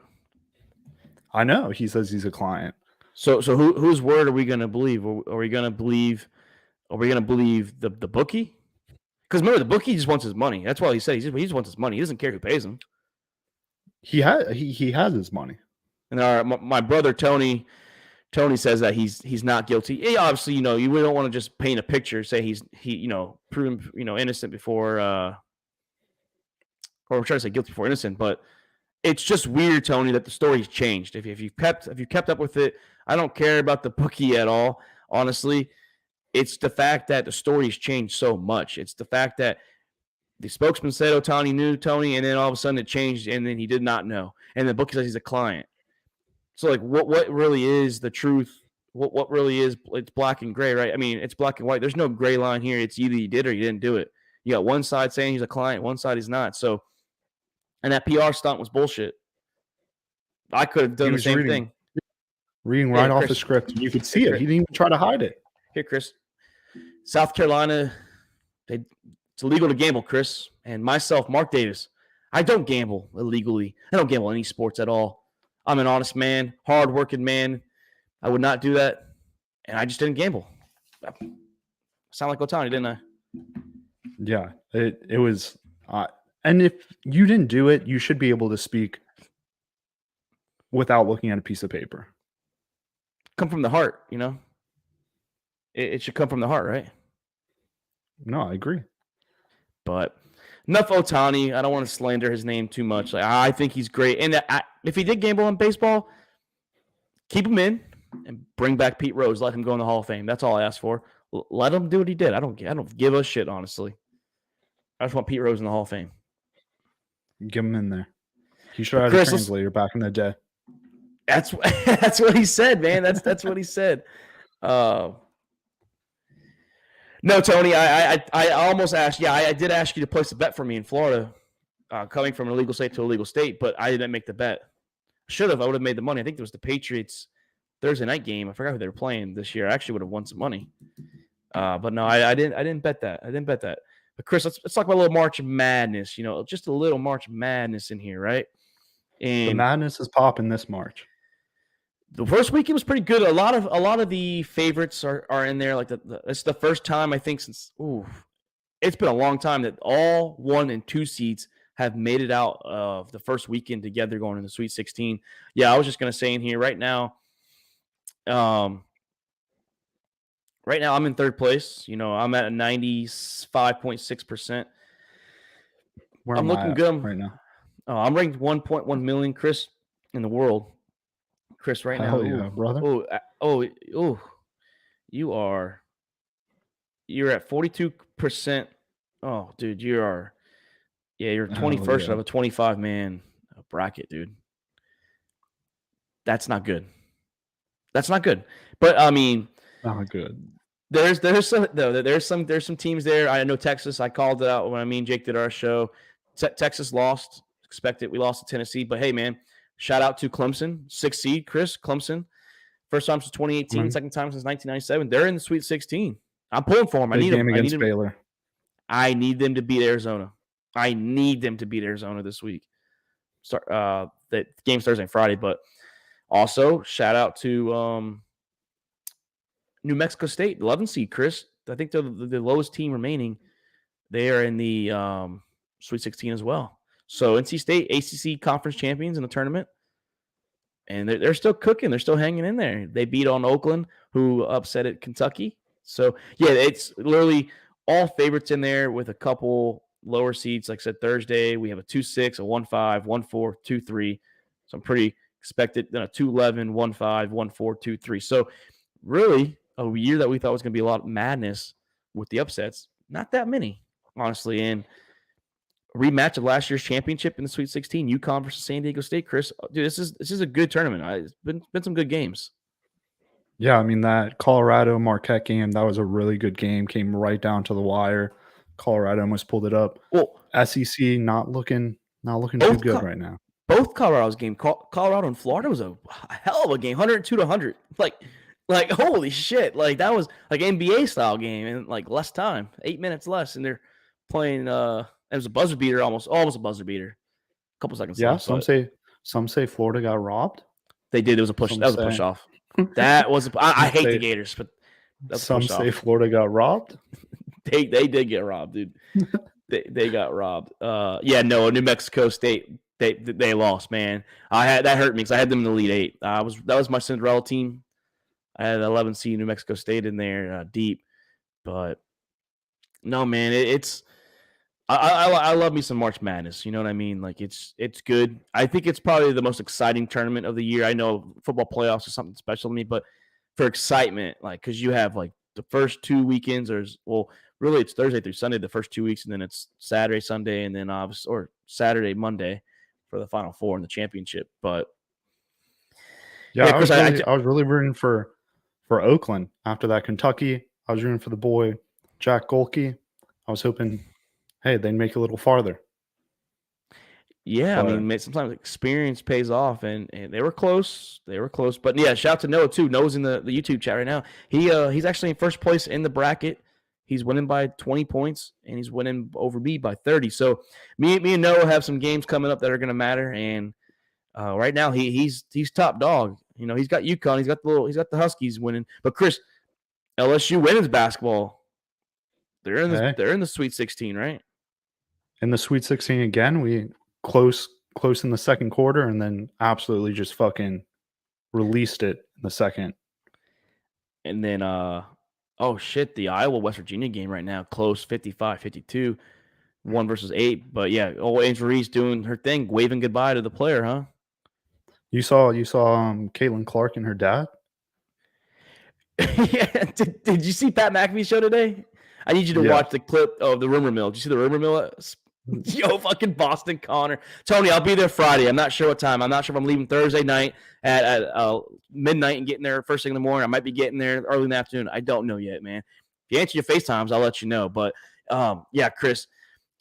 I know he says he's a client. So whose word are we going to believe? Are we going to believe? Are we going to believe the bookie? Because remember, the bookie just wants his money. That's why he said he just wants his money. He doesn't care who pays him. He has his money. And my brother Tony says that he's not guilty. He, obviously, you don't want to just paint a picture, say he proven innocent before, or I'm trying to say guilty before innocent, but it's just weird, Tony, that the story's changed. If you've kept up with it, I don't care about the bookie at all. Honestly, it's the fact that the story's changed so much. It's the fact that the spokesman said Ohtani knew Tony, and then all of a sudden it changed, and then he did not know. And the bookie says he's a client. So, like, what really is the truth? What really is? It's black and gray, right? I mean, it's black and white. There's no gray line here. It's either you did or you didn't do it. You got one side saying he's a client, one side he's not. So, and that PR stunt was bullshit. I could have done the same thing. Reading right off the script. You could see it. He didn't even try to hide it. Here, Chris. South Carolina, it's illegal to gamble, Chris. And myself, Mark Davis, I don't gamble illegally. I don't gamble any sports at all. I'm an honest man, hardworking man. I would not do that. And I just didn't gamble. I sound like Ohtani, didn't I? Yeah, it was. And if you didn't do it, you should be able to speak without looking at a piece of paper. Come from the heart, It should come from the heart, right? No, I agree. But enough Ohtani. I don't want to slander his name too much. Like, I think he's great. And if he did gamble on baseball, keep him in and bring back Pete Rose. Let him go in the Hall of Fame. That's all I ask for. Let him do what he did. I don't give a shit, honestly. I just want Pete Rose in the Hall of Fame. Give him in there. He should have had a translator back in the day. That's what he said, man. That's what he said. No, Tony, I almost asked. Yeah, I did ask you to place a bet for me in Florida, coming from an illegal state to a legal state, but I didn't make the bet. Should have. I would have made the money. I think it was the Patriots Thursday night game. I forgot who they were playing this year. I actually would have won some money. But no, I didn't bet that. I didn't bet that. But Chris, let's talk about a little March Madness. Just a little March Madness in here, right? And the madness is popping this March. The first weekend was pretty good. A lot of the favorites are in there. Like it's the first time I think since it's been a long time that all 1 and 2 seeds have made it out of the first weekend together going into the Sweet 16. Yeah, I was just gonna say in here right now. Right now I'm in third place. I'm at a 95.6%. I'm looking good right now. I'm ranked 1.1 million, Chris, in the world. Chris, right now, yeah, brother. You're at 42%. Oh, dude, you're 21st out of a 25-man bracket, dude. That's not good. But I mean, not good. There's some teams there. I know Texas. I called it out when me and Jake did our show. Texas lost. Expected. We lost to Tennessee, but hey, man. Shout out to Clemson, 6th seed, Chris Clemson. First time since 2018, second time since 1997. They're in the Sweet 16. I'm pulling for them. I need them against Baylor. I need them to beat Arizona. I need them to beat Arizona this week. The game's Thursday and Friday, but also shout out to New Mexico State, 11th seed, Chris. I think they're the lowest team remaining. They are in the Sweet 16 as well. So NC State, ACC conference champions in the tournament, and they're still cooking. They're still hanging in there. They beat on Oakland, who upset at Kentucky. So, yeah, it's literally all favorites in there with a couple lower seeds. Like I said, Thursday we have a 2-6, a 1-5, 1-4, 2-3. So I'm pretty expected. Then a 2-11, 1-5, 1-4, 2-3. So really, a year that we thought was going to be a lot of madness with the upsets. Not that many, honestly. And rematch of last year's championship in the Sweet 16, UConn versus San Diego State. Chris, dude, this is a good tournament. It's been some good games. Yeah, I mean that Colorado Marquette game, that was a really good game. Came right down to the wire. Colorado almost pulled it up. Well, SEC not looking too good right now. Both Colorado's game, Colorado and Florida, was a hell of a game, 102-100. Like holy shit! Like that was like NBA style game in like less time, 8 minutes less, and they're playing. It was a buzzer beater, almost a buzzer beater. A couple seconds left. Some say Florida got robbed. They did. It was a push. That was a push off. That was. I hate the Gators, but some say Florida got robbed. They did get robbed, dude. they got robbed. New Mexico State. They lost, man. That hurt me because I had them in the Elite Eight. That was my Cinderella team. I had 11 seed New Mexico State in there deep, but no, man, it's. I love me some March Madness. You know what I mean? Like it's good. I think it's probably the most exciting tournament of the year. I know football playoffs is something special to me, but for excitement, like because you have like the first 2 weekends, really it's Thursday through Sunday the first 2 weeks, and then it's Saturday, Sunday, and then or Saturday, Monday for the Final Four in the championship. But yeah, I was really rooting for Oakland after that Kentucky. I was rooting for the boy Jack Golke. I was hoping, hey, they'd make it a little farther. Yeah, I mean, sometimes experience pays off, and they were close. But yeah, shout out to Noah too. Noah's in the YouTube chat right now. He's actually in first place in the bracket. He's winning by 20 points, and he's winning over me by 30. So me and Noah have some games coming up that are going to matter. And right now he's top dog. You know, he's got UConn. He's got the Huskies winning. But Chris, LSU women's basketball, they're in the Sweet 16, right? In the Sweet 16 again, we close in the second quarter, and then absolutely just fucking released it in the second. And then the Iowa West Virginia game right now, close 55-52, 1 versus 8. But yeah, Angel Reese doing her thing, waving goodbye to the player, huh? You saw Caitlin Clark and her dad? Yeah. Did you see Pat McAfee's show today? I need you to watch the clip of the rumor mill. Did you see the rumor mill? Yo, fucking Boston Connor. Tony, I'll be there Friday. I'm not sure what time. I'm not sure if I'm leaving Thursday night at midnight and getting there first thing in the morning. I might be getting there early in the afternoon. I don't know yet, man. If you answer your FaceTimes, I'll let you know. But, Chris,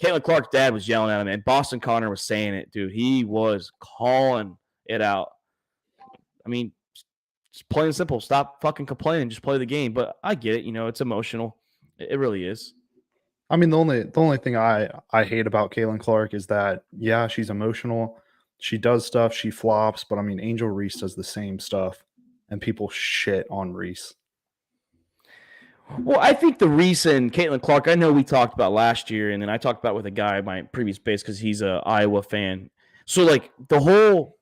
Caitlin Clark's dad was yelling at him, and Boston Connor was saying it, dude. He was calling it out. I mean, it's plain and simple. Stop fucking complaining. Just play the game. But I get it. You know, it's emotional. It really is. I mean, the only thing I hate about Caitlin Clark is that, yeah, she's emotional. She does stuff. She flops. But, I mean, Angel Reese does the same stuff. And people shit on Reese. Well, I think the Reese and Caitlin Clark, I know we talked about last year. And then I talked about with a guy at my previous base because he's a Iowa fan. So, like, the whole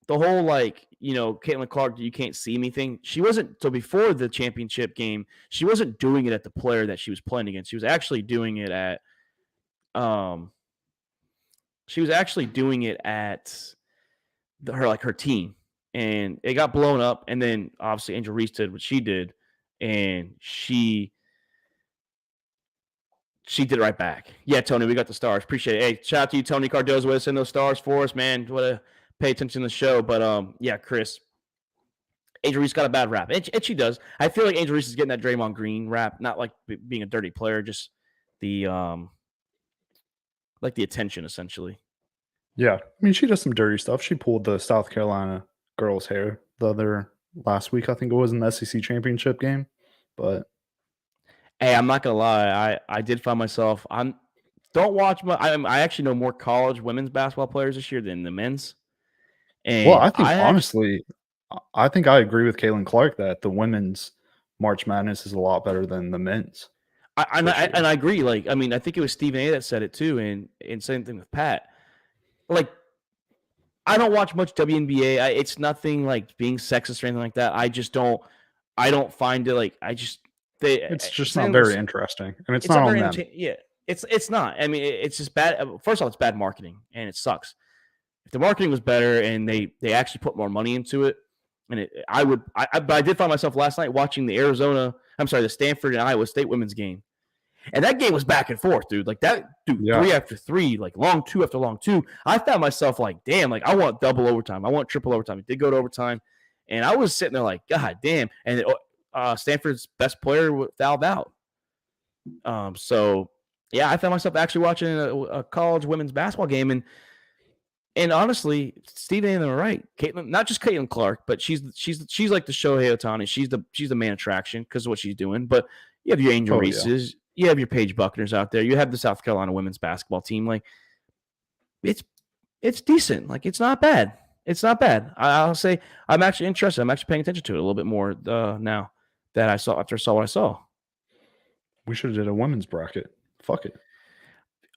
like, you know, Caitlin Clark, you can't see me thing. She wasn't, so before the championship game, she wasn't doing it at the player that she was playing against. She was actually doing it at, her team, and it got blown up. And then obviously Angel Reese did what she did, and she did it right back. Yeah, Tony, we got the stars. Appreciate it. Hey, shout out to you, Tony Cardozo, with sending those stars for us, man. What a pay attention to the show. But Chris, Angel Reese got a bad rap, and she does. I feel like Angel Reese is getting that Draymond Green rap, not like being a dirty player, just the like the attention essentially. Yeah, I mean, she does some dirty stuff. She pulled the South Carolina girls' hair last week. I think it was in the SEC championship game. But hey, I'm not gonna lie, I did find myself I actually know more college women's basketball players this year than the men's. And well, I think honestly, I think I agree with Caitlin Clark that the women's March Madness is a lot better than the men's. I agree. Like, I mean, I think it was Stephen A that said it too, and same thing with Pat. Like, I don't watch much WNBA. It's nothing like being sexist or anything like that. I just don't. I don't find it like. It's just not very interesting, and it's not on them. Yeah, It's not. I mean, it's just bad. First off, it's bad marketing, and it sucks. If the marketing was better and they actually put more money into it, and but I did find myself last night watching the Stanford and Iowa State women's game, and that game was back and forth, dude. Like that, dude, Yeah. 3 after 3, like long 2 after long 2. I found myself like, damn, like I want double overtime. I want triple overtime. It did go to overtime, and I was sitting there like, God damn. And Stanford's best player fouled out. So yeah, I found myself actually watching a college women's basketball game, and honestly, Steve and them are right. Caitlin, not just Caitlin Clark, but she's like the Shohei Ohtani. She's the main attraction because of what she's doing. But you have your Angel Reeses, you have your Paige Buckners out there. You have the South Carolina women's basketball team. Like it's decent. Like it's not bad. It's not bad. I'll say I'm actually interested. I'm actually paying attention to it a little bit more now that I saw what I saw. We should have did a women's bracket. Fuck it.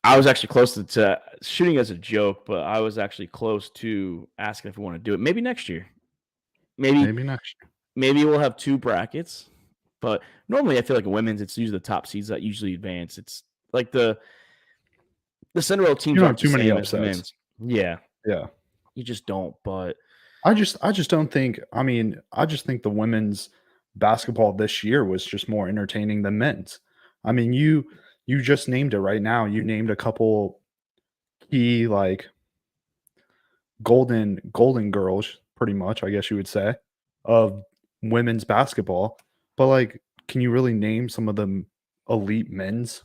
I was actually close to shooting as a joke, but I was actually close to asking if we want to do it. Maybe next year. Maybe next year. Maybe we'll have 2 brackets. But normally I feel like in women's, it's usually the top seeds that usually advance. It's like the Cinderella teams aren't too many upsets. Yeah. Yeah. You just don't. But I just don't think. I mean, I just think the women's basketball this year was just more entertaining than men's. I mean, you just named it right now. You named a couple key like golden girls, pretty much, I guess you would say, of women's basketball. But like, can you really name some of the elite men's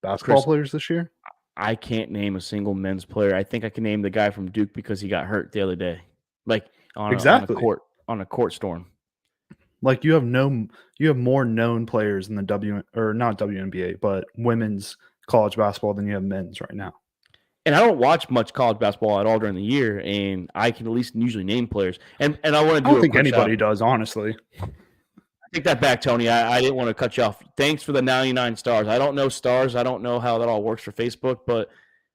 basketball players this year? I can't name a single men's player. I think I can name the guy from Duke because he got hurt the other day, like on a court storm. Like you have more known players in the not WNBA, but women's college basketball than you have men's right now. And I don't watch much college basketball at all during the year, and I can at least usually name players. And I want to do. I don't think anybody does, honestly. I take that back, Tony. I didn't want to cut you off. Thanks for the 99 stars. I don't know stars. I don't know how that all works for Facebook, but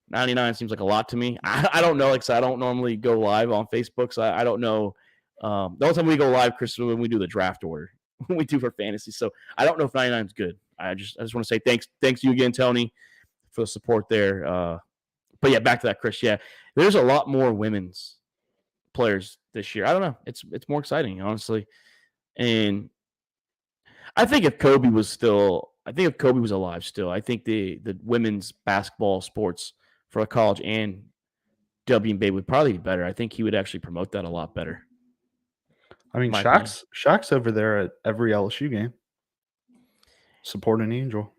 99 seems like a lot to me. I don't know. Like I said, I don't normally go live on Facebook, so I don't know. The only time we go live, Chris, is when we do the draft order we do for fantasy. So I don't know if 99 is good. I just want to say thanks to you again, Tony, for the support there. But yeah, back to that, Chris. Yeah, there's a lot more women's players this year. I don't know. It's more exciting, honestly. And I think if Kobe was alive still, I think the women's basketball sports for a college and WNBA would probably be better. I think he would actually promote that a lot better. I mean, Shaq's over there at every LSU game, supporting Angel.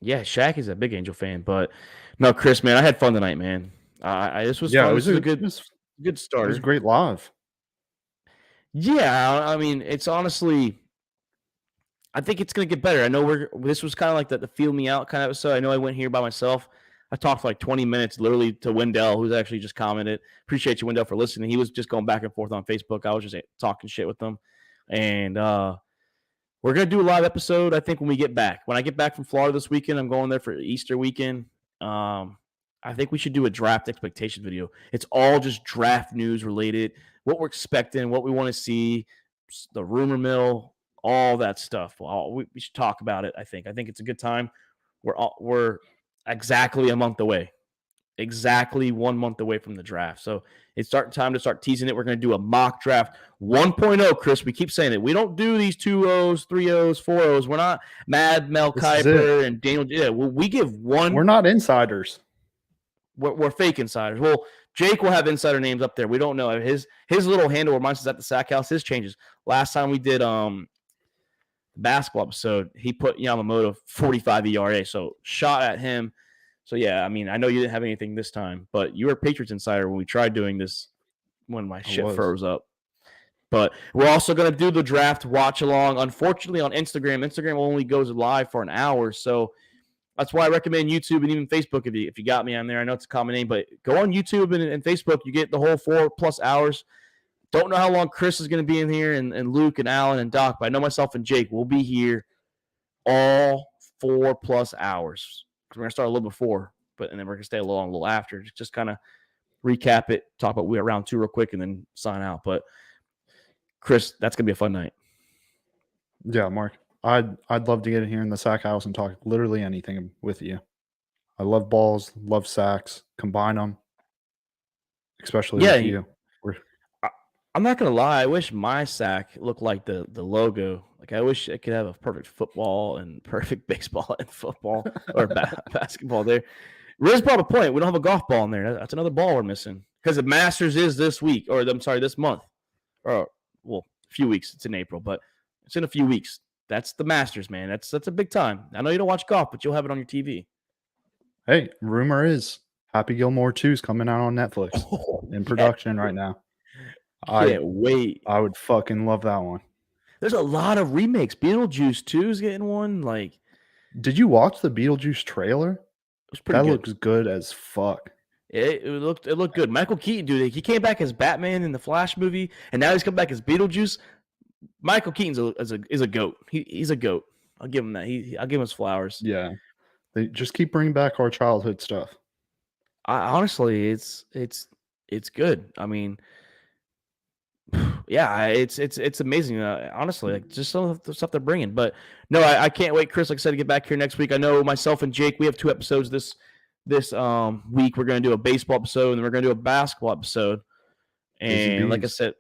Yeah, Shaq is a big Angel fan, but no, Chris, man, I had fun tonight, man. This was fun. It was a good start. It was great live. Yeah, I mean, it's honestly, I think it's gonna get better. I know this was kind of like the feel me out kind of episode. I know I went here by myself. I talked for like 20 minutes, literally, to Wendell, who's actually just commented. Appreciate you, Wendell, for listening. He was just going back and forth on Facebook. I was just talking shit with them, and we're going to do a live episode, I think, when we get back. When I get back from Florida this weekend, I'm going there for Easter weekend. I think we should do a draft expectation video. It's all just draft news related, what we're expecting, what we want to see, the rumor mill, all that stuff. We should talk about it, I think. I think it's a good time. We're exactly a month away. Exactly 1 month away from the draft. So it's time to start teasing it. We're going to do a mock draft 1.0, Chris. We keep saying it. We don't do these 2-0s, 3-0s, 4-0s. We're not Mel Kiper and Daniel. Yeah, we give one. We're not insiders. We're fake insiders. Well, Jake will have insider names up there. We don't know. His little handle reminds us at the Sack House. His changes. Last time we did basketball episode, he put Yamamoto 45 ERA. So shot at him. So, yeah, I mean, I know you didn't have anything this time, but you were a Patriots insider when we tried doing this when my shit froze up. But we're also going to do the draft watch along. Unfortunately, on Instagram only goes live for an hour. So that's why I recommend YouTube and even Facebook if you got me on there. I know it's a common name, but go on YouTube and Facebook. You get the whole 4+ hours. Don't know how long Chris is going to be in here and Luke and Alan and Doc, but I know myself and Jake will be here all 4+ hours. We're going to start a little before, and then we're going to stay a little after. Just kind of recap it, talk about round 2 real quick, and then sign out. But, Chris, that's going to be a fun night. Yeah, Mark. I'd love to get in here in the Sack House and talk literally anything with you. I love balls, love sacks. Combine them, especially Yeah, with you. I, I'm not gonna lie. I wish my sack looked like the logo. Like I wish it could have a perfect football and perfect baseball and football or basketball there. Riz brought a point. We don't have a golf ball in there. That's another ball we're missing because the Masters is this week, or I'm sorry, this month, or well, a few weeks. It's in April, but it's in a few weeks. That's the Masters, man. That's a big time. I know you don't watch golf, but you'll have it on your TV. Hey, rumor is Happy Gilmore 2 is coming out on Netflix in production right now. Can't wait. I would fucking love that one. There's a lot of remakes. Beetlejuice 2 is getting one. Like, did you watch the Beetlejuice trailer? it was pretty good. Looks good as fuck. It looked good. Michael Keaton, dude, he came back as Batman in the Flash movie, and now he's come back as Beetlejuice. Michael Keaton's is a goat. He's a goat. I'll give him that. I'll give him his flowers. Yeah, they just keep bringing back our childhood stuff. Honestly, it's good. I mean, yeah, it's amazing. Honestly, like just some of the stuff they're bringing. But no, I can't wait, Chris. Like I said, to get back here next week. I know myself and Jake, we have 2 episodes this week. We're going to do a baseball episode, and then we're going to do a basketball episode. And like I said,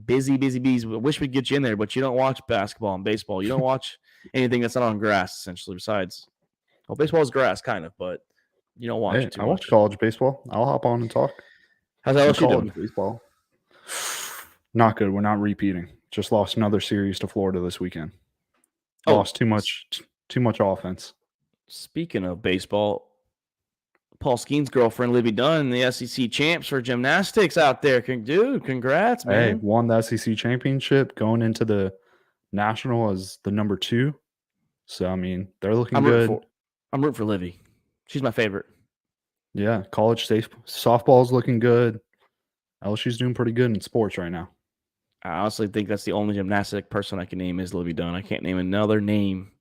busy bees. I wish we'd get you in there, but you don't watch basketball and baseball. You don't watch anything that's not on grass, essentially. Besides, well, baseball is grass, kind of, but you don't watch it too much. I watch college baseball. I'll hop on and talk. How's LSU doing? Baseball. Not good. We're not repeating. Just lost another series to Florida this weekend. Lost too much offense. Speaking of baseball, Paul Skeen's girlfriend, Livy Dunn, the SEC champs for gymnastics out there. Dude, congrats, man. Hey, won the SEC championship, going into the national as the number 2. So, I mean, they're looking good. I'm rooting for Livy. She's my favorite. Yeah, college softball's looking good. LSU's doing pretty good in sports right now. I honestly think that's the only gymnastic person I can name is Livy Dunn. I can't name another name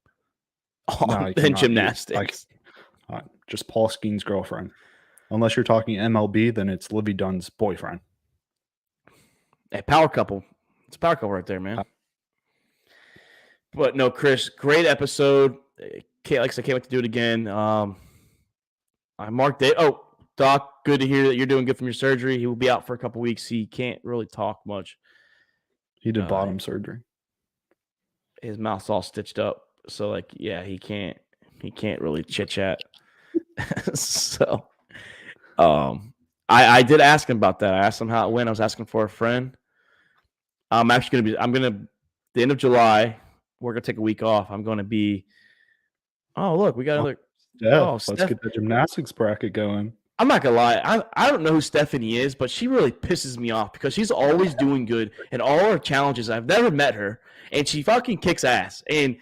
than gymnastics. Just Paul Skeen's girlfriend. Unless you're talking MLB, then it's Livy Dunn's boyfriend. Hey, power couple. It's a power couple right there, man. But no, Chris, great episode. Like I said, can't wait to do it again. I marked it. Oh, Doc, good to hear that you're doing good from your surgery. He will be out for a couple weeks. He can't really talk much. He did bottom surgery. His mouth's all stitched up. So, like, yeah, he can't really chit-chat. So, I did ask him about that. I asked him how it went. I was asking for a friend. I'm actually the end of July, we're going to take a week off. I'm going to be, look, we got another. Let's get the gymnastics bracket going. I'm not gonna lie. I don't know who Stephanie is, but she really pisses me off because she's always doing good in all her challenges. I've never met her, and she fucking kicks ass. And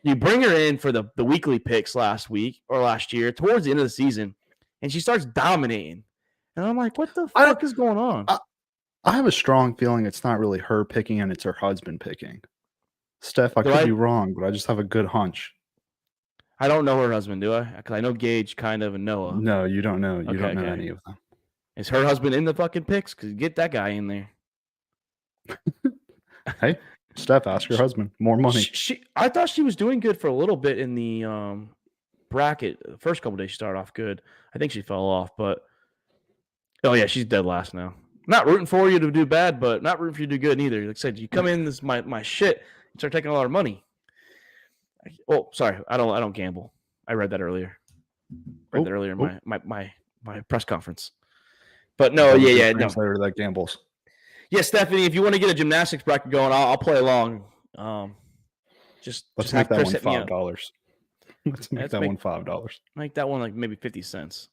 you bring her in for the weekly picks last year, towards the end of the season, and she starts dominating. And I'm like, what the fuck is going on? I have a strong feeling it's not really her picking and it's her husband picking. Steph, I could be wrong, but I just have a good hunch. I don't know her husband, do I? Because I know Gage kind of and Noah. No, you don't know. You don't know any of them. Is her husband in the fucking picks? Because get that guy in there. Hey, Steph, ask your husband. More money. I thought she was doing good for a little bit in the bracket. The first couple days she started off good. I think she fell off, but yeah, she's dead last now. Not rooting for you to do bad, but not rooting for you to do good either. Like I said, you come in this my shit, you start taking a lot of money. Oh, sorry. I don't gamble. I read that earlier. In my press conference. But no, yeah, no. That gambles. Yeah, Stephanie, if you want to get a gymnastics bracket going, I'll play along. Let's make that one $5. Let's make that one $5. Make that one like maybe 50 cents.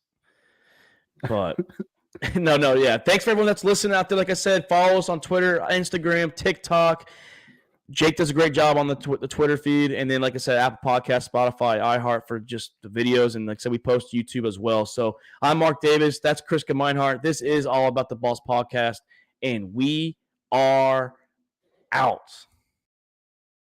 But no, yeah. Thanks for everyone that's listening out there. Like I said, follow us on Twitter, Instagram, TikTok. Jake does a great job on the Twitter feed. And then, like I said, Apple Podcasts, Spotify, iHeart for just the videos. And like I said, we post to YouTube as well. So I'm Mark Davis. That's Kriska Meinhardt. This is All About the Balls podcast. And we are out.